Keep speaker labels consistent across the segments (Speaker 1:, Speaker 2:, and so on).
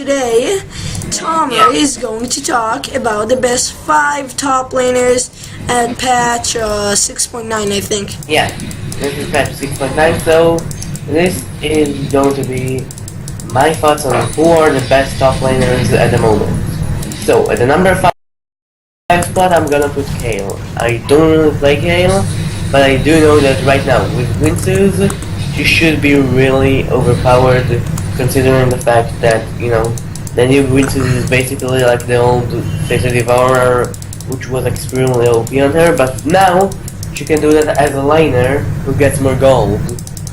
Speaker 1: Today, Tomer is going to talk about the best 5 top laners at patch 6.9, I think.
Speaker 2: Yeah, this is patch 6.9, so this is going to be my thoughts on who are the best top laners at the moment. So, at the number 5 spot, I'm gonna put Kale. I don't really play Kale, but I do know that right now, with Winsus, she should be really overpowered, considering the fact that, you know, the new Winsus is basically like the old Facer Devourer, which was extremely OP on her, but now she can do that as a laner who gets more gold.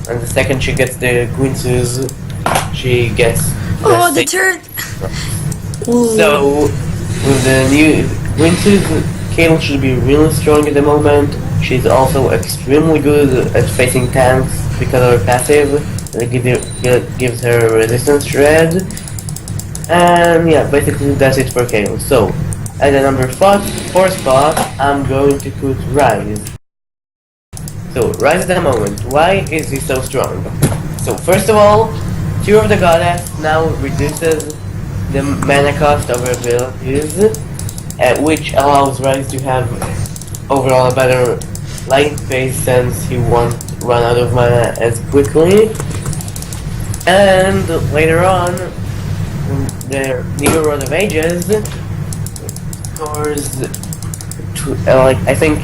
Speaker 2: And the second she gets the Winsus, she gets
Speaker 1: the turret!
Speaker 2: So, with the new Winsus, Kayle should be really strong at the moment. She's also extremely good at facing tanks because of her passive. It gives her resistance shred. And yeah, basically that's it for Kayle. So, at the number 4 spot, I'm going to put Rise. So, Rise at the moment, why is he so strong? So, first of all, Tear of the Goddess now reduces the mana cost of her abilities, which allows Rise to have overall a better light phase since he won't run out of mana as quickly. And later on, the new Rod of Ages scores I think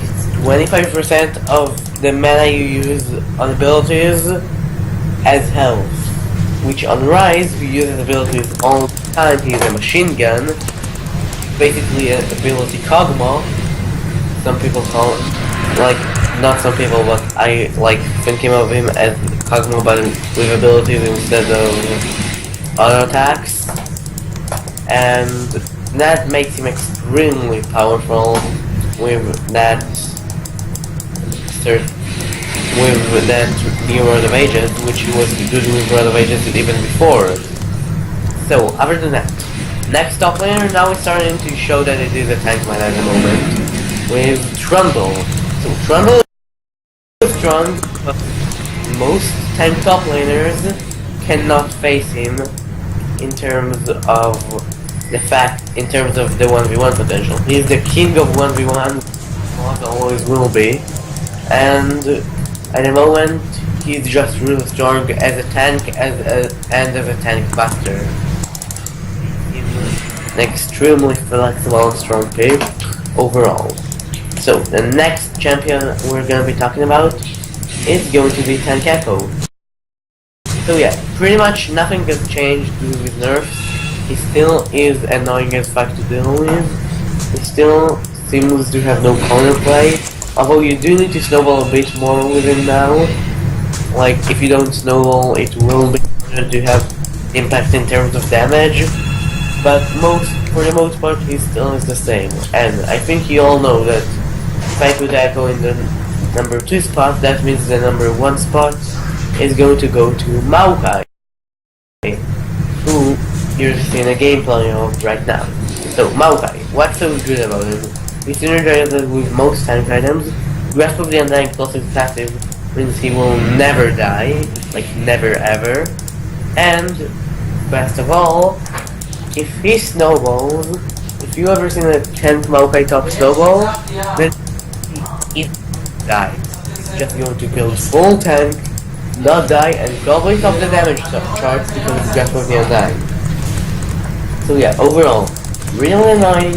Speaker 2: 25% of the mana you use on abilities as health, which on Rise, who uses abilities all the time, he's a machine gun, basically an ability Kog'Maw. Some people call it, like, not some people, but I like thinking of him as Kog'Maw but with abilities instead of auto attacks. And that makes him extremely powerful with that new Rod of Ages, which he was good with Rod of Ages even before. So, other than that, next top laner now is starting to show that it is a tank meta at the moment, with Trundle. So Trundle is strong, but most tank top laners cannot face him in terms of the 1v1 potential. He's the king of 1v1, always will be, and at the moment he's just really strong as a tank and as a tank buster. He's an extremely flexible and strong pick overall. So the next champion we're gonna be talking about is going to be Tank Echo. So yeah, pretty much nothing has changed due to his nerfs. He still is annoying as fuck to deal with. He still seems to have no counterplay, although you do need to snowball a bit more with him now. Like, if you don't snowball, it will be harder to have impact in terms of damage, but for the most part he still is the same. And I think you all know that if I put Echo in the number 2 spot, that means the number 1 spot is going to go to Maokai, who you're seeing a gameplay of right now. So Maokai, what's so good about him? He synergizes with most tank items. Grasp of the Undying plus his passive means he will never die, like never ever. And best of all, if he snowballs, if you ever seen a 10th Maokai top snowball, then he dies. He's just going to build full tank, not die, and probably top the damage charts because it's Grasp of the Undying. So yeah, overall, really annoying,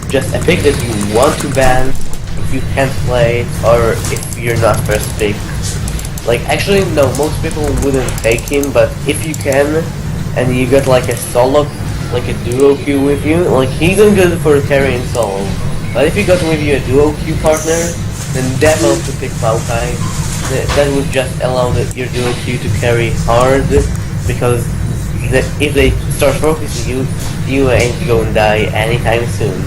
Speaker 2: just a pick that you want to ban if you can't play it or if you're not first pick. Like, actually no, most people wouldn't take him, but if you can, and you get like a solo, like a duo queue with you, like he's good for carrying solo. But if you got with you a duo queue partner, then definitely pick Maokai. That would just allow your duo queue to carry hard, because if they start focusing you, you ain't gonna die anytime soon.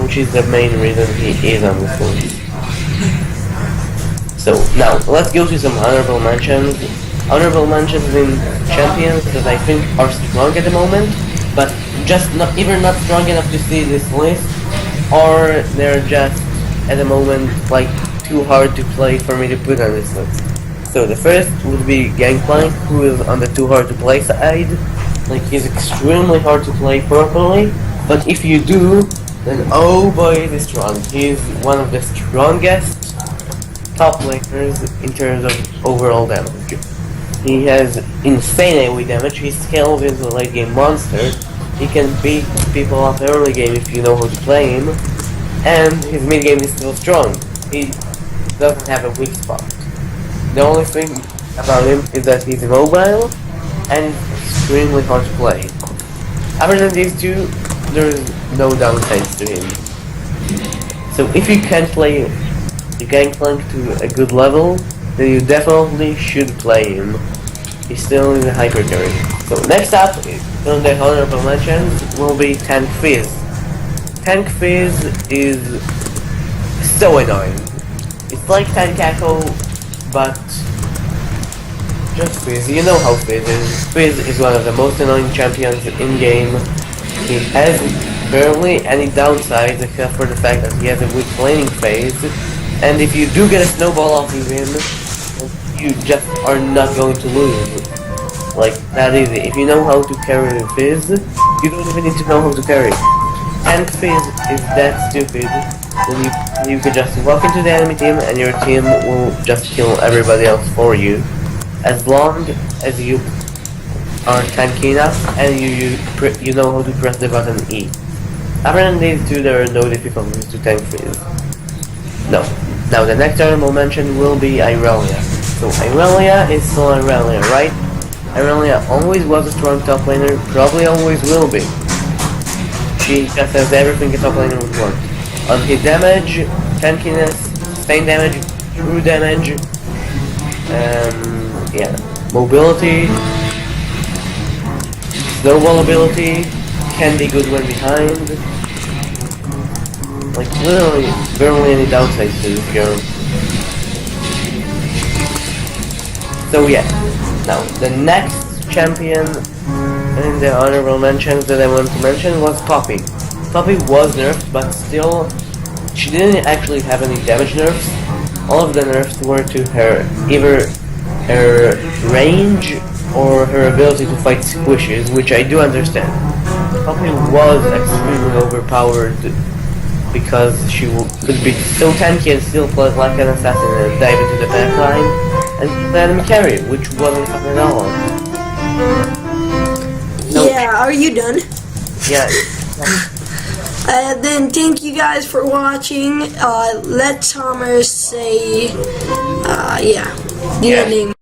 Speaker 2: Which is the main reason he is on this list. So now, let's go to some honorable mentions. Honorable mentions in champions that I think are strong at the moment, but just either not strong enough to see this list, or they're just at the moment like too hard to play for me to put on this list. So the first would be Gangplank, who is on the too hard to play side. Like, he's extremely hard to play properly, but if you do, then oh boy, is he strong. He's one of the strongest top laners in terms of overall damage. He has insane AoE damage, he scales into a late game monster, he can beat people up early game if you know how to play him, and his mid game is still strong. He doesn't have a weak spot. The only thing about him is that he's immobile and extremely hard to play. Other than these two, there's no downsides to him. So if you can play the Gangplank to a good level, then you definitely should play him. He's still in the hyper carry. So next up, on the honorable mentions, will be Tank Fizz. Tank Fizz is so annoying. It's like Tank Echo, but just Fizz. You know how Fizz is. Fizz is one of the most annoying champions in game. He has barely any downsides except for the fact that he has a weak laning phase. And if you do get a snowball off of him, you just are not going to lose. Like, that easy. If you know how to carry Fizz, you don't even need to know how to carry. Tank Fizz is that stupid, then you could just walk into the enemy team and your team will just kill everybody else for you. As long as you are tanky enough and you know how to press the button E. Other than these two, there are no difficulties to Tank Fizz. No. Now the next honorable mention will be Irelia. So Irelia is still Irelia, right? Irelia always was a strong top laner, probably always will be. She just has everything a top laner would want. On hit damage, tankiness, sustain damage, true damage, yeah, mobility, snowball ability, can be good when behind. Like, literally, barely any downsides to this girl. So yeah, now, the next champion in the honorable mentions that I want to mention was Poppy. Poppy was nerfed, but still, she didn't actually have any damage nerfs. All of the nerfs were to her, either her range or her ability to fight squishes, which I do understand. Poppy was extremely overpowered because she could be so tanky and still play like an assassin and dive into the backline and let him carry it, which wasn't fun at all. Nope.
Speaker 1: Yeah, are you done?
Speaker 2: Yeah.
Speaker 1: Then thank you guys for watching. Let Thomas say, yeah, the ending.